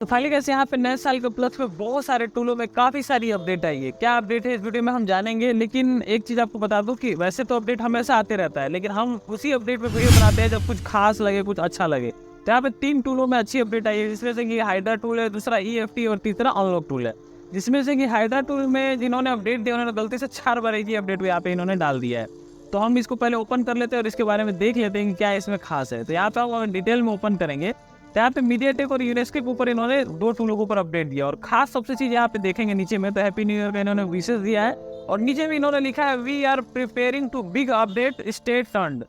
तो फाइनली कैसे यहाँ पे नए साल के उपलक्ष्य में बहुत सारे टूलों में काफ़ी सारी अपडेट आई है। क्या अपडेट है इस वीडियो में हम जानेंगे, लेकिन एक चीज़ आपको बता दूं कि वैसे तो अपडेट हमेशा आते रहता है, लेकिन हम उसी अपडेट पे वीडियो बनाते हैं जब कुछ खास लगे, कुछ अच्छा लगे। तो यहाँ पे 3 टूलों में अच्छी अपडेट आई है, जिसमें से कि हाइड्रा टूल है, दूसरा EFT और तीसरा अनलॉक टूल है। जिसमें से कि हाइड्रा टूल में जिन्होंने अपडेट दिया उन्होंने गलती से 4 बार एक ही अपडेट यहाँ पे इन्होंने डाल दिया है। तो हम इसको पहले ओपन कर लेते हैं और इसके बारे में देख लेते हैं कि क्या इसमें खास है। तो यहाँ पे हम डिटेल में ओपन करेंगे तो यहाँ पे मीडियाटेक और यूनेस्को के ऊपर इन्होंने 2 टूलों के ऊपर अपडेट दिया। और खास सबसे चीज यहाँ पे देखेंगे नीचे में तो हैप्पी न्यू ईयर का इन्होंने विशेष दिया है। और नीचे में इन्होंने लिखा है we are preparing to big update stay turned,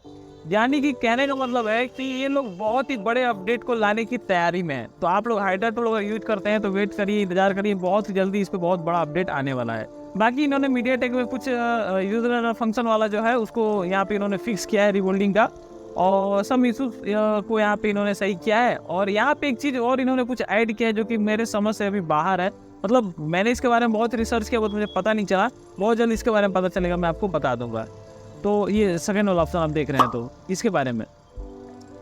यानी कि कहने का मतलब है कि ये लोग बहुत ही बड़े अपडेट को लाने की तैयारी में है। तो आप लोग हाइड्रा टूल अगर यूज करते हैं तो वेट करिए, इंतजार करिए, बहुत ही जल्दी इस पर बहुत बड़ा अपडेट आने वाला है। बाकी इन्होंने मीडियाटेक में कुछ यूजर फंक्शन वाला जो है उसको यहाँ पे इन्होंने फिक्स किया है, रिबोल्डिंग का, और सब इशूज को यहाँ पे इन्होंने सही किया है। और यहाँ पे एक चीज़ और इन्होंने कुछ ऐड किया है जो कि मेरे समझ से अभी बाहर है। मतलब मैंने इसके बारे में बहुत रिसर्च किया, बहुत मुझे पता नहीं चला, बहुत जल्द इसके बारे में पता चलेगा, मैं आपको बता दूंगा। तो ये सेकेंड वाला ऑप्शन आप देख रहे हैं तो इसके बारे में।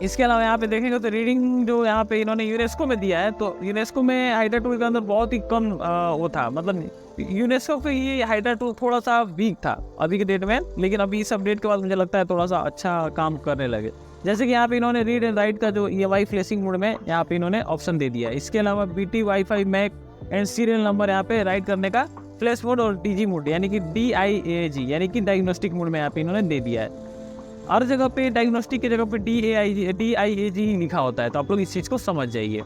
इसके अलावा यहाँ पे देखेंगे तो रीडिंग जो यहाँ पे इन्होंने यूनेस्को में दिया है, तो यूनेस्को में हाइड्रा टूल के अंदर बहुत ही कम वो था, मतलब यूनेस्को के ये हाइड्रा टूल थोड़ा सा वीक था अभी के डेट में, लेकिन अभी इस अपडेट के बाद मुझे लगता है थोड़ा सा अच्छा काम करने लगे। जैसे कि यहाँ पे इन्होंने रीड एंड राइट का जो EMI फ्लैशिंग मोड में यहाँ पे इन्होंने ऑप्शन दे दिया है। इसके अलावा BT wifi mac and serial number यहाँ पे राइट करने का फ्लैश मोड और DG मोड यानी कि DIAG यानी कि डायग्नोस्टिक मोड में यहाँ पे इन्होंने दे दिया है। हर जगह पे डायग्नोस्टिक की जगह पे DIAG ही लिखा होता है, तो आप लोग इस चीज़ को समझ जाइए।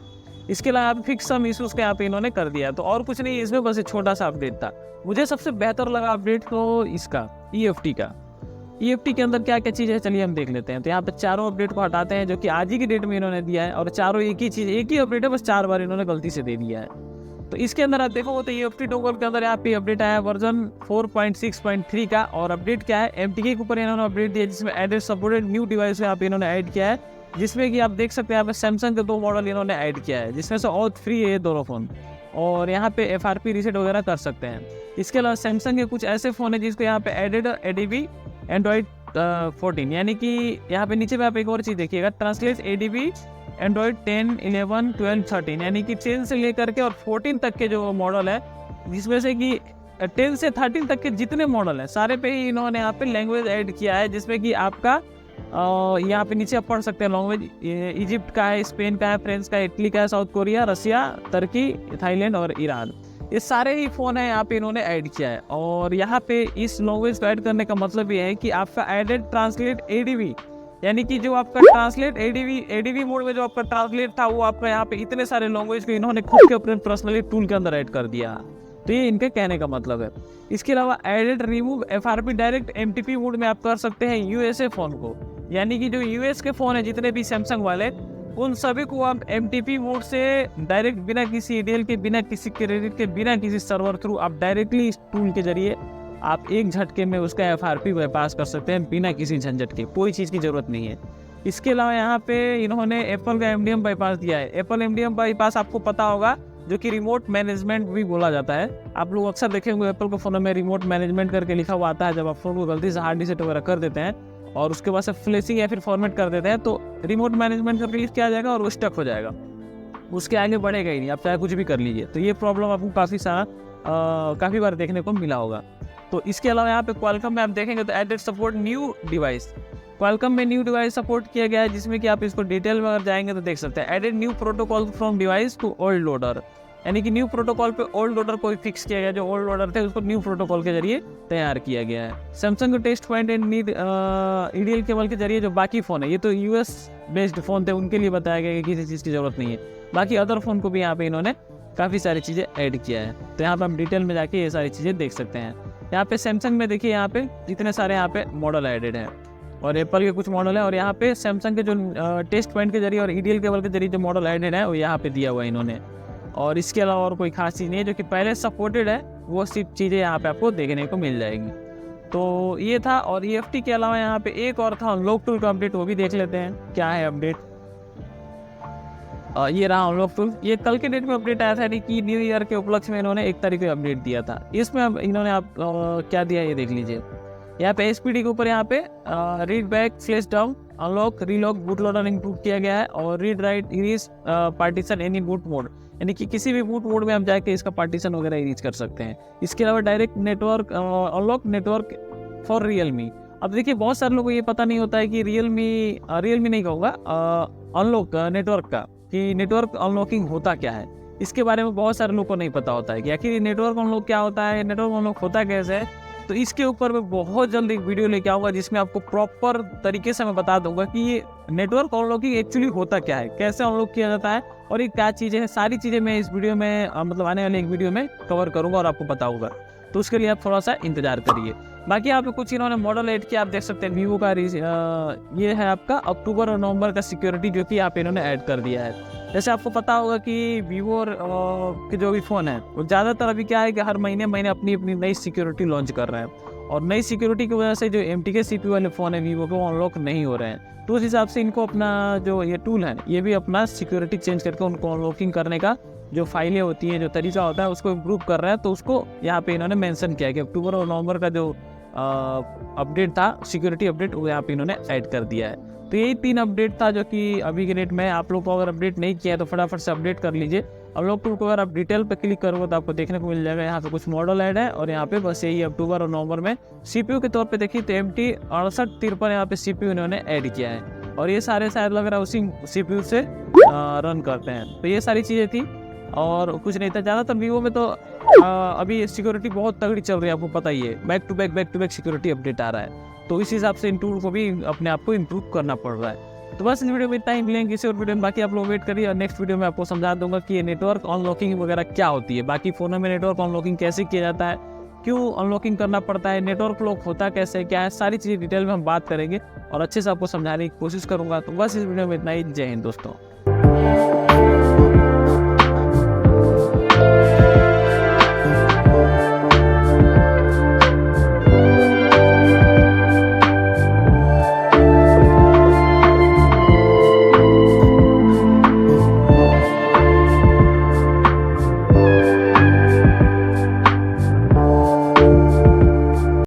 इसके अलावा यहाँ पे फिक्स सम इशूज़ का यहाँ पे इन्होंने कर दिया है। तो और कुछ नहीं, इसमें बस एक छोटा सा अपडेट था। मुझे सबसे बेहतर लगा अपडेट तो इसका EFT का। EFT के अंदर क्या क्या चीज़ है चलिए हम देख लेते हैं। तो यहाँ पे चारों अपडेट को हटाते हैं जो कि आज ही की डेट में इन्होंने दिया है, और चारों एक ही चीज़, एक ही अपडेट है, बस 4 बार इन्होंने गलती से दे दिया है। तो इसके अंदर आप देखो तो EFT टोगल के अंदर यहाँ पे अपडेट आया वर्जन 4.6.3 का। और अपडेट क्या है, MTK के ऊपर इन्होंने अपडेट दिया जिसमें एडेड सपोर्टेड न्यू डिवाइस यहाँ पे इन्होंने ऐड किया है, जिसमें कि आप देख सकते हैं यहाँ पे सैमसंग के 2 मॉडल इन्होंने ऐड किया है, जिसमें से ऑल फ्री है ये दोनों फ़ोन। और यहाँ पे FRP रीसेट वगैरह कर सकते हैं। इसके अलावा सैमसंग के कुछ ऐसे फ़ोन है जिसको यहाँ पे एडेड ADB एंड्रॉइड 14, यानी कि यहाँ पे नीचे पे आप एक और चीज़ देखिएगा, ट्रांसलेट ADB एंड्रॉइड 10, 11, 12, 13, यानी कि 10 से लेकर के और 14 तक के जो मॉडल है, जिसमें से कि 10 से 13 तक के जितने मॉडल हैं सारे पे ही इन्होंने यहाँ पे लैंग्वेज ऐड किया है, जिसमें कि आपका यहाँ पे नीचे आप पढ़ सकते हैं लैंग्वेज इजिप्ट का है, स्पेन का है, फ्रांस का है, इटली का है, साउथ कोरिया, रसिया, तुर्की, थाईलैंड और ईरान। ये सारे ही फ़ोन है यहाँ पे इन्होंने ऐड किया है। और यहाँ पे इस लैंग्वेज को ऐड करने का मतलब ये है कि आपका एडेड ट्रांसलेट ADB, यानी कि जो आपका ट्रांसलेट ADB मोड में जो आपका ट्रांसलेट था वो आपका यहाँ पे इतने सारे लैंग्वेज को इन्होंने खुद के अपने पर्सनली टूल के अंदर ऐड कर दिया। तो ये इनके कहने का मतलब है। इसके अलावा added remove FRP direct MTP mode में आप कर सकते हैं USA फ़ोन को, यानी कि जो US के फ़ोन है जितने भी सैमसंग वाले, उन सभी को आप MTP मोड से डायरेक्ट बिना किसी EDL के, बिना किसी क्रेडिट के, बिना किसी सर्वर थ्रू आप डायरेक्टली इस टूल के जरिए आप एक झटके में उसका FRP बाईपास कर सकते हैं बिना किसी झंझट के, कोई चीज़ की ज़रूरत नहीं है। इसके अलावा यहाँ पे इन्होंने एप्पल का MDM बाईपास दिया है। एप्पल MDM बाईपास आपको पता होगा, जो कि रिमोट मैनेजमेंट भी बोला जाता है। आप लोग अक्सर देखेंगे एप्पल के फ़ोन में रिमोट मैनेजमेंट करके लिखा हुआ आता है। जब आप फ़ोन को गलती से हार्ड रीसेट वगैरह कर देते हैं और उसके बाद से फ्लैशिंग या फिर फॉर्मेट कर देते हैं, तो रिमोट मैनेजमेंट करके लिस्ट किया जाएगा और वो स्टक हो जाएगा, उसके आगे बढ़ेगा ही नहीं, आप चाहे कुछ भी कर लीजिए। तो ये प्रॉब्लम आपको काफ़ी बार देखने को मिला होगा। तो इसके अलावा यहाँ पे क्वालकॉम में आप देखेंगे तो added support new device, Qualcomm में न्यू डिवाइस सपोर्ट किया गया है, जिसमें कि आप इसको डिटेल में अगर जाएंगे तो देख सकते हैं। Added new protocol from device to old loader, यानी कि न्यू प्रोटोकॉल पे ओल्ड लोडर को फिक्स किया गया, जो ओल्ड लोडर थे उसको न्यू प्रोटोकॉल के जरिए तैयार किया गया है। सैमसंग के test point and need EDL cable के जरिए जो बाकी फ़ोन है, ये तो US बेस्ड फ़ोन थे, उनके लिए बताया गया कि किसी चीज़ की ज़रूरत नहीं है। बाकी अदर फ़ोन को भी यहाँ पे इन्होंने काफ़ी सारी चीज़ें ऐड किया है। तो यहाँ पर हम डिटेल में जाके ये सारी चीज़ें देख सकते हैं। यहाँ पे सैमसंग में देखिए, यहाँ पे जितने सारे यहाँ पे मॉडल एडेड हैं, और एप्पल के कुछ मॉडल है, और यहाँ पे सैमसंग के जो टेस्ट पॉइंट के जरिए और EDL केबल के जरिए जो मॉडल एडेड है वो यहाँ पे दिया हुआ है इन्होंने। और इसके अलावा और कोई खास चीज़ नहीं है, जो कि पहले सपोर्टेड है वो सिर्फ चीज़ें यहाँ पे आपको देखने को मिल जाएंगी। तो ये था। और EFT के अलावा यहाँ पे एक और था अनलॉक टूल का अपडेट, वो भी देख लेते हैं क्या है अपडेट। ये रहा अनलॉक टूल। ये कल के डेट में अपडेट आया था, यानी कि न्यू ईयर के उपलक्ष्य में इन्होंने 1 तारीख को अपडेट दिया था। इसमें इन्होंने आप क्या दिया ये देख लीजिए। यहाँ पे SPD के ऊपर यहाँ पे read back, flash down, unlock, relock, boot loader include किया गया है, और read write, erase, partition, any boot mode, यानी कि किसी भी बूट मोड में आप जाके इसका पार्टीशन वगैरह रीच कर सकते हैं। इसके अलावा direct network unlock network for Realme. अब देखिए बहुत सारे लोगों को ये पता नहीं होता है कि रियलमी नहीं कहूँगा, अनलॉक नेटवर्क का, कि नेटवर्क अनलॉकिंग होता क्या है। इसके बारे में बहुत सारे लोगों को नहीं पता होता है कि आखिर नेटवर्क अनलॉक क्या होता है, नेटवर्क अनलॉक होता कैसे है। तो इसके ऊपर मैं बहुत जल्द एक वीडियो लेके आऊँगा जिसमें आपको प्रॉपर तरीके से मैं बता दूंगा कि ये नेटवर्क अनलॉकिंग एक्चुअली होता क्या है, कैसे अनलॉक किया जाता है और ये क्या चीज़ें हैं। सारी चीज़ें मैं इस वीडियो में मतलब आने वाले एक वीडियो में कवर करूँगा और आपको बताऊँगा। तो उसके लिए आप थोड़ा सा इंतजार करिए। बाकी यहाँ पे कुछ इन्होंने मॉडल ऐड किया, आप देख सकते हैं वीवो का ये है आपका अक्टूबर और नवंबर का सिक्योरिटी जो कि यहाँ पे इन्होंने ऐड कर दिया है। जैसे आपको पता होगा कि वीवो के जो भी फ़ोन है वो ज़्यादातर अभी क्या है कि हर महीने अपनी अपनी नई सिक्योरिटी लॉन्च कर रहे हैं, और नई सिक्योरिटी की वजह से जो MTK CPU वाले फ़ोन है वीवो के वो अनलॉक नहीं हो रहे हैं। तो उस हिसाब से इनको अपना जो ये टूल है ये भी अपना सिक्योरिटी चेंज करके उनको अनलॉकिंग करने का जो फाइलें होती हैं, जो तरीका होता है उसको इम्प्रूव कर रहा है। तो उसको यहाँ पे इन्होंने मेंशन किया कि अक्टूबर और नवंबर का जो अपडेट था, सिक्योरिटी अपडेट, वो यहाँ पे इन्होंने ऐड कर दिया है। तो यही 3 अपडेट था जो कि अभी के डेट में आप लोग को अगर अपडेट नहीं किया है तो फटाफट से अपडेट कर लीजिए। अनलॉक टूल को अगर आप डिटेल पे क्लिक करोगे तो आपको देखने को मिल जाएगा यहाँ पे कुछ मॉडल ऐड है, और यहाँ पे बस यही अक्टूबर और नवंबर में CPU के तौर पे देखिए तो MT 6853 यहाँ पे CPU इन्होंने ऐड किया है, और ये सारे शायद लग रहा है उसी CPU से रन करते हैं। तो ये सारी चीज़ें थी और कुछ नहीं था। ज़्यादातर वीवो में तो अभी सिक्योरिटी बहुत तगड़ी चल रही है, आपको पता ही है, back to back security update आ रहा है। तो इस हिसाब से इन टूल को भी अपने आप को इम्प्रूव करना पड़ रहा है। तो बस इस वीडियो में इतना ही, मिलेंगे किसी और वीडियो में। बाकी आप लोग वेट करिए और नेक्स्ट वीडियो में आपको समझा दूंगा कि ये नेटवर्क अनलॉकिंग वगैरह क्या होती है, बाकी फ़ोनों में नेटवर्क अनलॉकिंग कैसे किया जाता है, क्यों अनलॉकिंग करना पड़ता है, नेटवर्क लॉक होता कैसे, क्या है, सारी चीज़ें डिटेल में हम बात करेंगे और अच्छे से आपको समझाने की कोशिश करूँगा। तो बस इस वीडियो में इतना ही। जय हिंद दोस्तों।